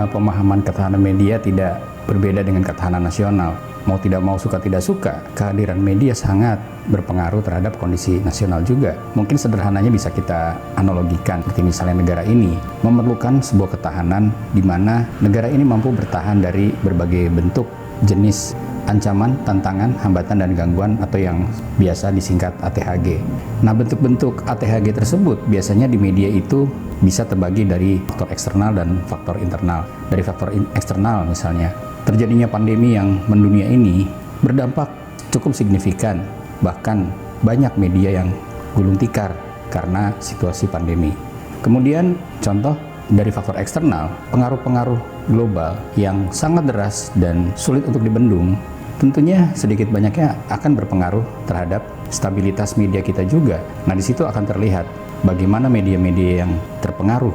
pemahaman ketahanan media tidak berbeda dengan ketahanan nasional. Mau tidak mau, suka tidak suka, kehadiran media sangat berpengaruh terhadap kondisi nasional juga. Mungkin sederhananya bisa kita analogikan seperti misalnya negara ini memerlukan sebuah ketahanan di mana negara ini mampu bertahan dari berbagai bentuk jenis ancaman, tantangan, hambatan, dan gangguan atau yang biasa disingkat ATHG. Nah, bentuk-bentuk ATHG tersebut biasanya di media itu bisa terbagi dari faktor eksternal dan faktor internal. Dari faktor eksternal misalnya, terjadinya pandemi yang mendunia ini berdampak cukup signifikan, bahkan banyak media yang gulung tikar karena situasi pandemi. Kemudian contoh dari faktor eksternal, pengaruh-pengaruh global yang sangat deras dan sulit untuk dibendung, tentunya sedikit banyaknya akan berpengaruh terhadap stabilitas media kita juga. Nah, di situ akan terlihat bagaimana media-media yang terpengaruh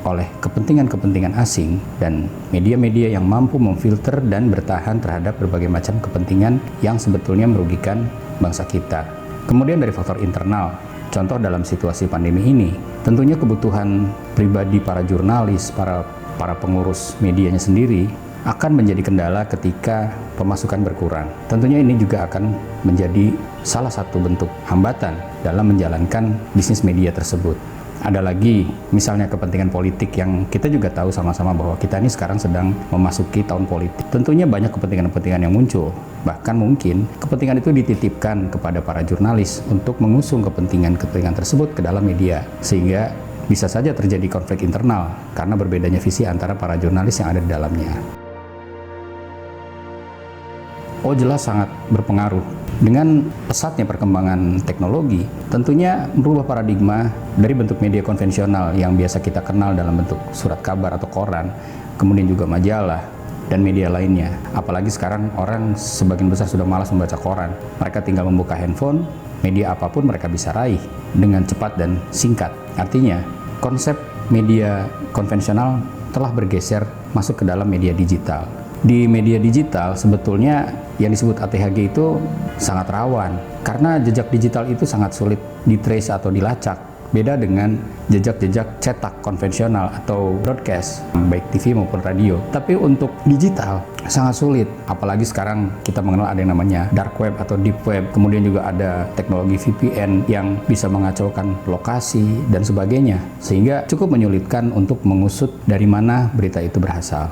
oleh kepentingan-kepentingan asing dan media-media yang mampu memfilter dan bertahan terhadap berbagai macam kepentingan yang sebetulnya merugikan bangsa kita. Kemudian dari faktor internal, contoh dalam situasi pandemi ini, tentunya kebutuhan pribadi para jurnalis, para pengurus medianya sendiri akan menjadi kendala ketika pemasukan berkurang. Tentunya ini juga akan menjadi salah satu bentuk hambatan dalam menjalankan bisnis media tersebut. Ada lagi misalnya kepentingan politik yang kita juga tahu sama-sama bahwa kita ini sekarang sedang memasuki tahun politik. Tentunya banyak kepentingan-kepentingan yang muncul. Bahkan mungkin kepentingan itu dititipkan kepada para jurnalis untuk mengusung kepentingan-kepentingan tersebut ke dalam media. Sehingga bisa saja terjadi konflik internal karena berbedanya visi antara para jurnalis yang ada di dalamnya. Oh, jelas sangat berpengaruh. Dengan pesatnya perkembangan teknologi, tentunya merubah paradigma dari bentuk media konvensional yang biasa kita kenal dalam bentuk surat kabar atau koran, kemudian juga majalah, dan media lainnya. Apalagi sekarang orang sebagian besar sudah malas membaca koran. Mereka tinggal membuka handphone, media apapun mereka bisa raih dengan cepat dan singkat. Artinya, konsep media konvensional telah bergeser masuk ke dalam media digital. Di media digital sebetulnya yang disebut ATHG itu sangat rawan karena jejak digital itu sangat sulit ditrace atau dilacak. Beda dengan jejak-jejak cetak konvensional atau broadcast, baik TV maupun radio. Tapi untuk digital sangat sulit, apalagi sekarang kita mengenal ada yang namanya dark web atau deep web. Kemudian juga ada teknologi VPN yang bisa mengacaukan lokasi dan sebagainya, sehingga cukup menyulitkan untuk mengusut dari mana berita itu berasal.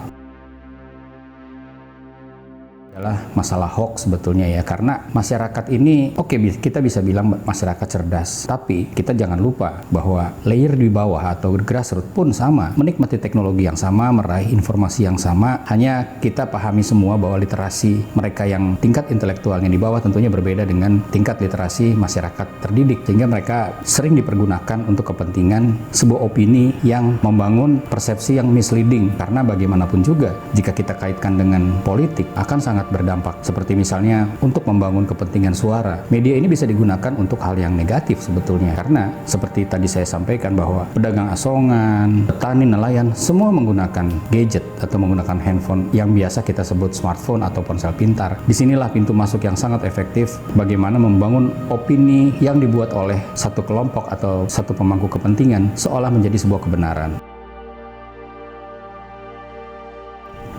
Adalah masalah hoax sebetulnya ya, karena masyarakat ini kita bisa bilang masyarakat cerdas, tapi kita jangan lupa bahwa layer di bawah atau grassroots pun sama, menikmati teknologi yang sama, meraih informasi yang sama, hanya kita pahami semua bahwa literasi mereka yang tingkat intelektualnya di bawah tentunya berbeda dengan tingkat literasi masyarakat terdidik, sehingga mereka sering dipergunakan untuk kepentingan sebuah opini yang membangun persepsi yang misleading, karena bagaimanapun juga jika kita kaitkan dengan politik akan sangat berdampak. Seperti misalnya untuk membangun kepentingan suara, media ini bisa digunakan untuk hal yang negatif sebetulnya, karena seperti tadi saya sampaikan bahwa pedagang asongan, petani, nelayan semua menggunakan gadget atau menggunakan handphone yang biasa kita sebut smartphone atau ponsel pintar. Disinilah pintu masuk yang sangat efektif bagaimana membangun opini yang dibuat oleh satu kelompok atau satu pemangku kepentingan seolah menjadi sebuah kebenaran.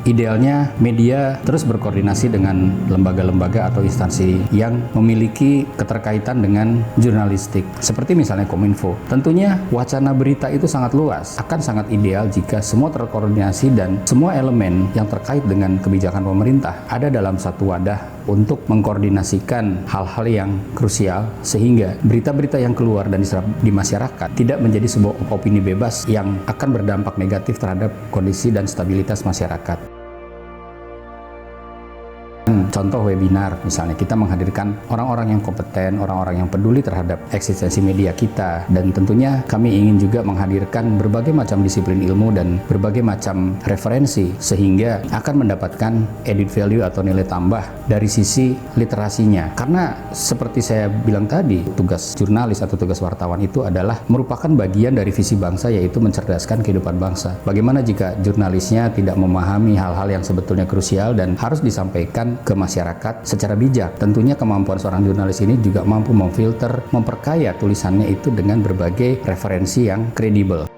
Idealnya media terus berkoordinasi dengan lembaga-lembaga atau instansi yang memiliki keterkaitan dengan jurnalistik, seperti misalnya Kominfo. Tentunya wacana berita itu sangat luas, akan sangat ideal jika semua terkoordinasi dan semua elemen yang terkait dengan kebijakan pemerintah ada dalam satu wadah untuk mengkoordinasikan hal-hal yang krusial, sehingga berita-berita yang keluar dan diserap di masyarakat tidak menjadi sebuah opini bebas yang akan berdampak negatif terhadap kondisi dan stabilitas masyarakat. Contoh webinar, misalnya kita menghadirkan orang-orang yang kompeten, orang-orang yang peduli terhadap eksistensi media kita, dan tentunya kami ingin juga menghadirkan berbagai macam disiplin ilmu dan berbagai macam referensi, sehingga akan mendapatkan added value atau nilai tambah dari sisi literasinya. Karena seperti saya bilang tadi, tugas jurnalis atau tugas wartawan itu adalah merupakan bagian dari visi bangsa, yaitu mencerdaskan kehidupan bangsa. Bagaimana jika jurnalisnya tidak memahami hal-hal yang sebetulnya krusial dan harus disampaikan ke masyarakat secara bijak? Tentunya kemampuan seorang jurnalis ini juga mampu memfilter, memperkaya tulisannya itu dengan berbagai referensi yang kredibel.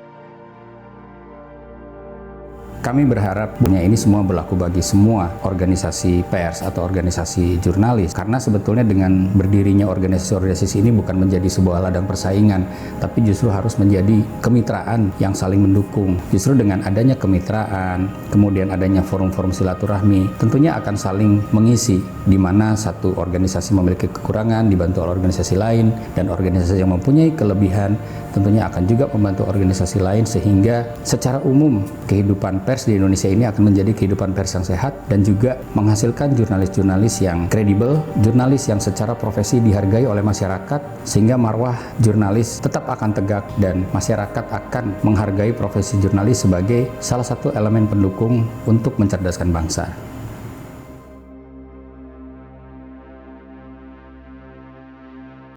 Kami berharap ini semua berlaku bagi semua organisasi pers atau organisasi jurnalis, karena sebetulnya dengan berdirinya organisasi-organisasi ini bukan menjadi sebuah ladang persaingan, tapi justru harus menjadi kemitraan yang saling mendukung. Justru dengan adanya kemitraan, kemudian adanya forum-forum silaturahmi, tentunya akan saling mengisi, di mana satu organisasi memiliki kekurangan dibantu oleh organisasi lain, dan organisasi yang mempunyai kelebihan tentunya akan juga membantu organisasi lain, sehingga secara umum kehidupan pers di Indonesia ini akan menjadi kehidupan pers yang sehat dan juga menghasilkan jurnalis-jurnalis yang kredibel, jurnalis yang secara profesi dihargai oleh masyarakat, sehingga marwah jurnalis tetap akan tegak dan masyarakat akan menghargai profesi jurnalis sebagai salah satu elemen pendukung untuk mencerdaskan bangsa.